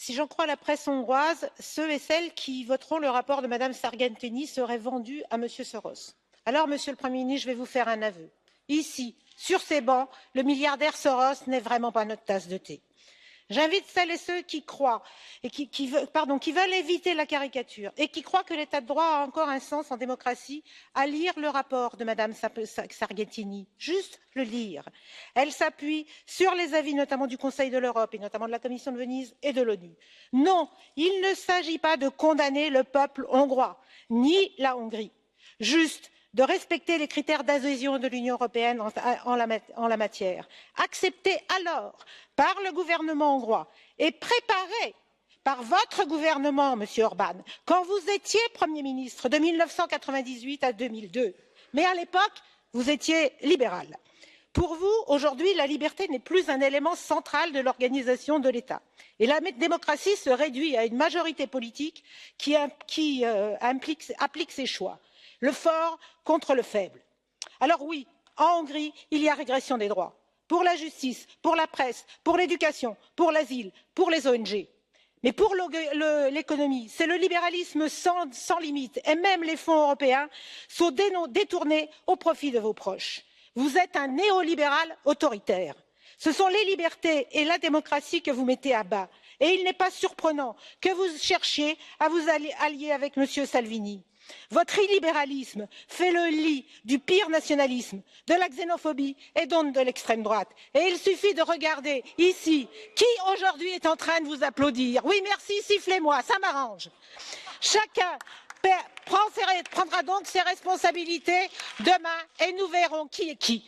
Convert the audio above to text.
Si j'en crois la presse hongroise, ceux et celles qui voteront le rapport de Mme Sargentini seraient vendus à M. Soros. Alors, Monsieur le Premier ministre, je vais vous faire un aveu. Ici, sur ces bancs, le milliardaire Soros n'est vraiment pas notre tasse de thé. J'invite celles et ceux qui croient et qui veulent éviter la caricature et qui croient que l'état de droit a encore un sens en démocratie à lire le rapport de Mme Sargentini, juste le lire. Elle s'appuie sur les avis notamment du Conseil de l'Europe et notamment de la Commission de Venise et de l'ONU. Non, il ne s'agit pas de condamner le peuple hongrois, ni la Hongrie, juste de respecter les critères d'adhésion de l'Union européenne en la matière, acceptés alors par le gouvernement hongrois et préparés par votre gouvernement, Monsieur Orbán, quand vous étiez Premier ministre de 1998 à 2002. Mais à l'époque, vous étiez libéral. Pour vous, aujourd'hui, la liberté n'est plus un élément central de l'organisation de l'État. Et la démocratie se réduit à une majorité politique qui applique ses choix. Le fort contre le faible. Alors oui, en Hongrie, il y a régression des droits. Pour la justice, pour la presse, pour l'éducation, pour l'asile, pour les ONG. Mais pour l'économie, c'est le libéralisme sans limite et même les fonds européens sont détournés au profit de vos proches. Vous êtes un néolibéral autoritaire. Ce sont les libertés et la démocratie que vous mettez à bas. Et il n'est pas surprenant que vous cherchiez à vous allier avec M. Salvini. Votre illibéralisme fait le lit du pire nationalisme, de la xénophobie et donc de l'extrême droite. Et il suffit de regarder ici qui aujourd'hui est en train de vous applaudir. Oui, merci, sifflez-moi, ça m'arrange. Chacun prendra donc ses responsabilités demain et nous verrons qui est qui.